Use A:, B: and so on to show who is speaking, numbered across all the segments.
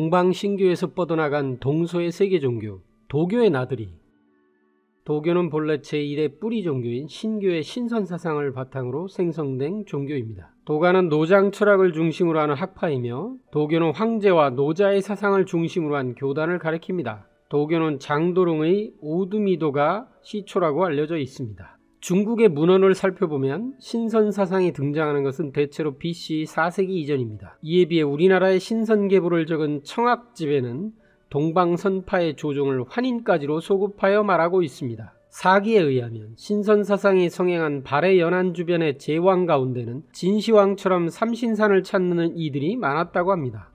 A: 동방신교에서 뻗어나간 동서의 세계 종교, 도교의 나들이. 도교는 본래 제1의 뿌리 종교인 신교의 신선사상을 바탕으로 생성된 종교입니다. 도가는 노장 철학을 중심으로 하는 학파이며, 도교는 황제와 노자의 사상을 중심으로 한 교단을 가리킵니다. 도교는 장도롱의 오두미도가 시초라고 알려져 있습니다. 중국의 문헌을 살펴보면 신선사상이 등장하는 것은 대체로 BC 4세기 이전입니다. 이에 비해 우리나라의 신선계보를 적은 청학집에는 동방선파의 조종을 환인까지로 소급하여 말하고 있습니다. 사기에 의하면 신선사상이 성행한 발해 연안 주변의 제왕 가운데는 진시황처럼 삼신산을 찾는 이들이 많았다고 합니다.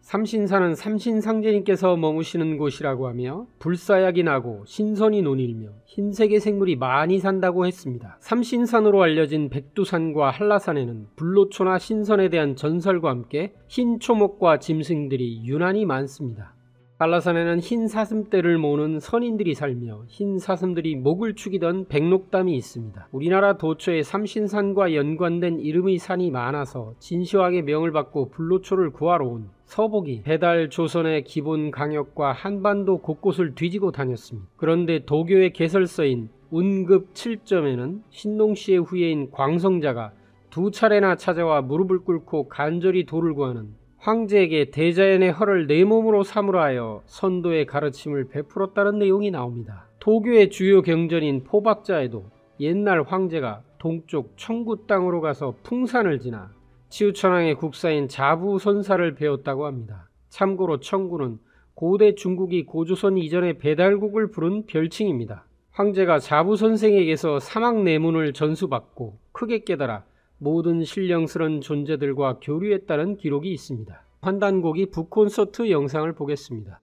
A: 삼신산은 삼신상제님께서 머무시는 곳이라고 하며 불사약이 나고 신선이 논일며 흰색의 생물이 많이 산다고 했습니다. 삼신산으로 알려진 백두산과 한라산에는 불로초나 신선에 대한 전설과 함께 흰 초목과 짐승들이 유난히 많습니다. 한라산에는 흰 사슴떼를 모으는 선인들이 살며 흰 사슴들이 목을 축이던 백록담이 있습니다. 우리나라 도처에 삼신산과 연관된 이름의 산이 많아서 진시황의 명을 받고 불로초를 구하러 온 서복이 배달 조선의 기본 강역과 한반도 곳곳을 뒤지고 다녔습니다. 그런데 도교의 개설서인 운급 7점에는 신농씨의 후예인 광성자가 2차례나 찾아와 무릎을 꿇고 간절히 도를 구하는 황제에게 대자연의 허를 내 몸으로 삼으라 하여 선도의 가르침을 베풀었다는 내용이 나옵니다. 도교의 주요 경전인 포박자에도 옛날 황제가 동쪽 청구 땅으로 가서 풍산을 지나 치우천왕의 국사인 자부선사를 배웠다고 합니다. 참고로 청구는 고대 중국이 고조선 이전의 배달국을 부른 별칭입니다. 황제가 자부선생에게서 사막내문을 전수받고 크게 깨달아 모든 신령스런 존재들과 교류했다는 기록이 있습니다. 환단고기 북콘서트 영상을 보겠습니다.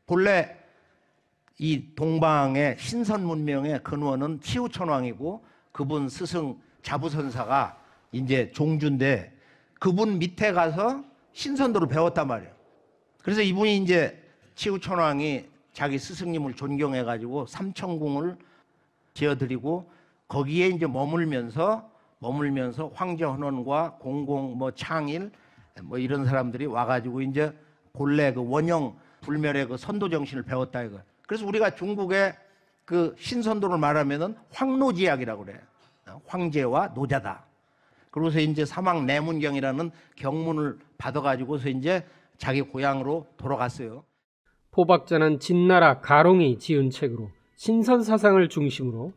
B: 본래 이 동방의 신선 문명의 근원은 치우천왕이고 그분 스승 자부선사가 이제 종주인데 그분 밑에 가서 신선도를 배웠단 말이에요. 그래서 이분이 이제 치우천왕이 자기 스승님을 존경해가지고 삼천궁을 지어드리고 거기에 이제 머물면서 황제 헌원과 공공 창일 이런 사람들이 와가지고 이제 본래 그 원형 불멸의 그 선도 정신을 배웠다 이거. 그래서 우리가 중국의 그 신선도를 말하면은 황노지약이라고 그래요. 황제와 노자다. 그러고서 이제 사막 내문경이라는 경문을 받아가지고서 이제 자기 고향으로 돌아갔어요.
A: 포박자는 진나라 가롱이 지은 책으로 신선사상을 중심으로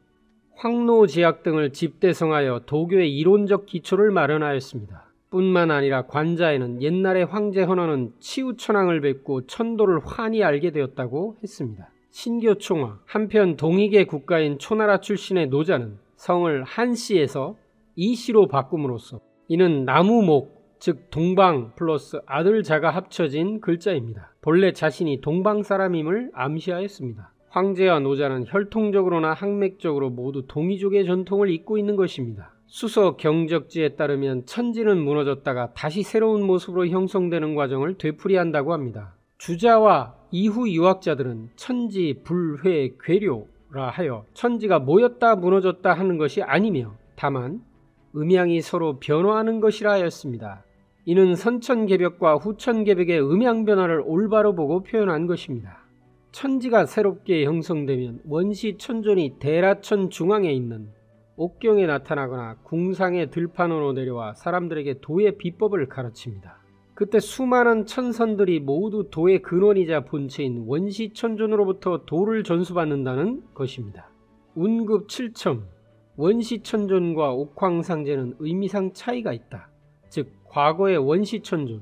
A: 황노지약 등을 집대성하여 도교의 이론적 기초를 마련하였습니다. 뿐만 아니라 관자에는 옛날의 황제 헌원은 치우천왕을 뵙고 천도를 환히 알게 되었다고 했습니다. 신교총화. 한편 동익의 국가인 초나라 출신의 노자는 성을 한씨에서 이씨로 바꿈으로써 이는 나무목, 즉 동방 플러스 아들자가 합쳐진 글자입니다. 본래 자신이 동방 사람임을 암시하였습니다. 황제와 노자는 혈통적으로나 학맥적으로 모두 동이족의 전통을 잇고 있는 것입니다. 수서 경적지에 따르면 천지는 무너졌다가 다시 새로운 모습으로 형성되는 과정을 되풀이한다고 합니다. 주자와 이후 유학자들은 천지, 불회, 괴료라 하여 천지가 모였다 무너졌다 하는 것이 아니며 다만 음양이 서로 변화하는 것이라 하였습니다. 이는 선천개벽과 후천개벽의 음양 변화를 올바로 보고 표현한 것입니다. 천지가 새롭게 형성되면 원시천존이 대라천 중앙에 있는 옥경에 나타나거나 궁상의 들판으로 내려와 사람들에게 도의 비법을 가르칩니다. 그때 수많은 천선들이 모두 도의 근원이자 본체인 원시천존으로부터 도를 전수받는다는 것입니다. 운급 7첨. 원시천존과 옥황상제는 의미상 차이가 있다. 즉 과거의 원시천존,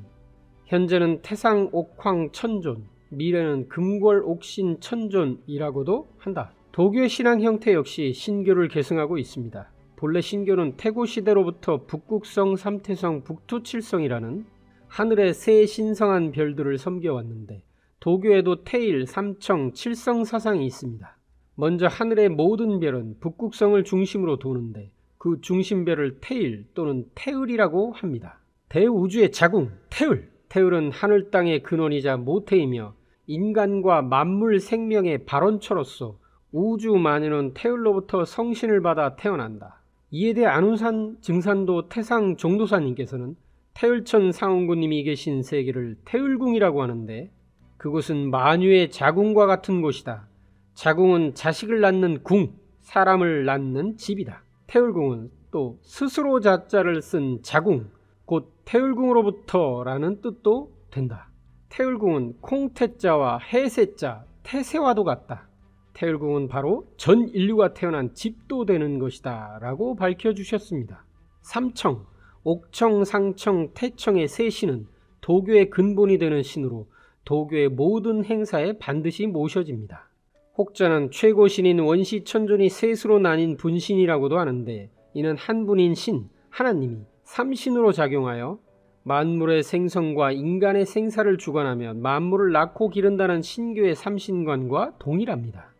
A: 현재는 태상 옥황천존, 미래는 금궐옥신천존이라고도 한다. 도교 신앙 형태 역시 신교를 계승하고 있습니다. 본래 신교는 태고시대로부터 북극성, 삼태성, 북두칠성이라는 하늘의 세 신성한 별들을 섬겨왔는데 도교에도 태일, 삼청, 칠성 사상이 있습니다. 먼저 하늘의 모든 별은 북극성을 중심으로 도는데 그 중심별을 태일 또는 태을이라고 합니다. 대우주의 자궁, 태을. 태을은 하늘 땅의 근원이자 모태이며 인간과 만물 생명의 발원처로서 우주 만유는 태을로부터 성신을 받아 태어난다. 이에 대해 안운산 증산도 태상 종도사님께서는 태을천 상원군님이 계신 세계를 태을궁이라고 하는데 그곳은 만유의 자궁과 같은 곳이다. 자궁은 자식을 낳는 궁, 사람을 낳는 집이다. 태을궁은 또 스스로 자자를 쓴 자궁, 곧 태을궁으로부터 라는 뜻도 된다. 태을궁은 콩태자와 해세자, 태세와도 같다. 태을궁은 바로 전 인류가 태어난 집도 되는 것이다 라고 밝혀주셨습니다. 삼청, 옥청, 상청, 태청의 세 신은 도교의 근본이 되는 신으로 도교의 모든 행사에 반드시 모셔집니다. 혹자는 최고 신인 원시천존이 셋으로 나뉜 분신이라고도 하는데 이는 한 분인 신, 하나님이 삼신으로 작용하여 만물의 생성과 인간의 생사를 주관하며 만물을 낳고 기른다는 신교의 삼신관과 동일합니다.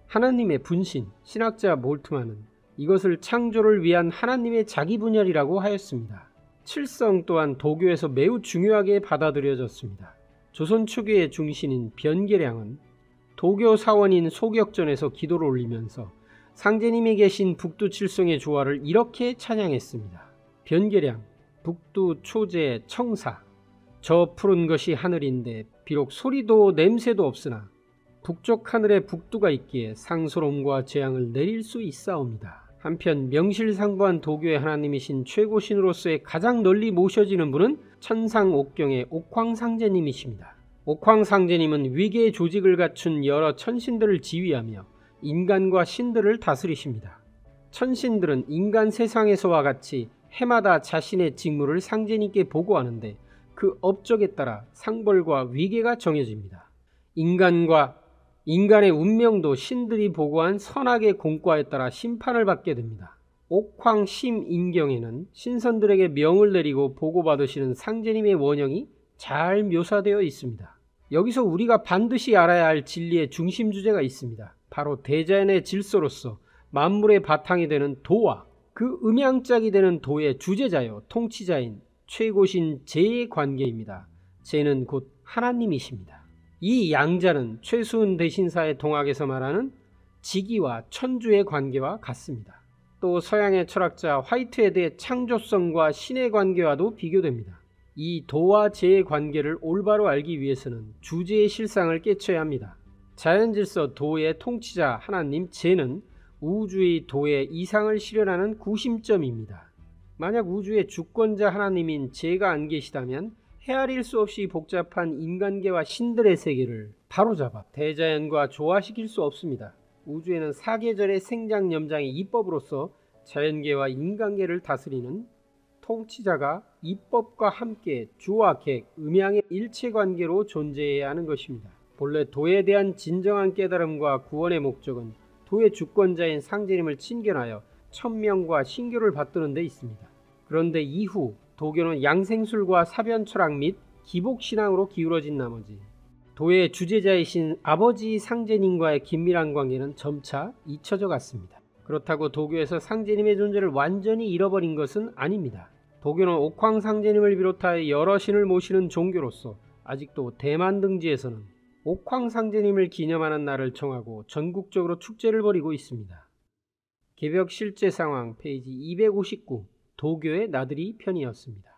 A: 하나님의 분신, 신학자 몰트만은 이것을 창조를 위한 하나님의 자기 분열이라고 하였습니다. 칠성 또한 도교에서 매우 중요하게 받아들여졌습니다. 조선 초기의 중신인 변계량은 도교 사원인 소격전에서 기도를 올리면서 상제님이 계신 북두칠성의 조화를 이렇게 찬양했습니다. 변계량, 북두 초제 청사, 저 푸른 것이 하늘인데 비록 소리도 냄새도 없으나 북쪽 하늘에 북두가 있기에 상소롬과 재앙을 내릴 수 있사옵니다. 한편 명실상부한 도교의 하나님이신 최고신으로서의 가장 널리 모셔지는 분은 천상옥경의 옥황상제님이십니다. 옥황상제님은 위계의 조직을 갖춘 여러 천신들을 지휘하며 인간과 신들을 다스리십니다. 천신들은 인간 세상에서와 같이 해마다 자신의 직무를 상제님께 보고하는데 그 업적에 따라 상벌과 위계가 정해집니다. 인간의 운명도 신들이 보고한 선악의 공과에 따라 심판을 받게 됩니다. 옥황심인경에는 신선들에게 명을 내리고 보고받으시는 상제님의 원형이 잘 묘사되어 있습니다. 여기서 우리가 반드시 알아야 할 진리의 중심 주제가 있습니다. 바로 대자연의 질서로서 만물의 바탕이 되는 도와 그 음양짝이 되는 도의 주제자요 통치자인 최고신 제의 관계입니다. 제는 곧 하나님이십니다. 이 양자는 최수은 대신사의 동학에서 말하는 지기와 천주의 관계와 같습니다. 또 서양의 철학자 화이트헤드의 창조성과 신의 관계와도 비교됩니다. 이 도와 제의 관계를 올바로 알기 위해서는 주제의 실상을 깨쳐야 합니다. 자연질서 도의 통치자 하나님 제는 우주의 도의 이상을 실현하는 구심점입니다. 만약 우주의 주권자 하나님인 제가 안 계시다면 헤아릴 수 없이 복잡한 인간계와 신들의 세계를 바로잡아 대자연과 조화시킬 수 없습니다. 우주에는 사계절의 생장염장의 이법으로서 자연계와 인간계를 다스리는 통치자가 이법과 함께 주와 객, 음양의 일체관계로 존재해야 하는 것입니다. 본래 도에 대한 진정한 깨달음과 구원의 목적은 도의 주권자인 상제님을 친견하여 천명과 신교를 받드는 데 있습니다. 그런데 이후 도교는 양생술과 사변철학 및 기복신앙으로 기울어진 나머지 도의 주제자이신 아버지 상제님과의 긴밀한 관계는 점차 잊혀져 갔습니다. 그렇다고 도교에서 상제님의 존재를 완전히 잃어버린 것은 아닙니다. 도교는 옥황상제님을 비롯하여 여러 신을 모시는 종교로서 아직도 대만 등지에서는 옥황상제님을 기념하는 날을 정하고 전국적으로 축제를 벌이고 있습니다. 개벽 실제 상황 페이지 259 도교의 나들이 편이었습니다.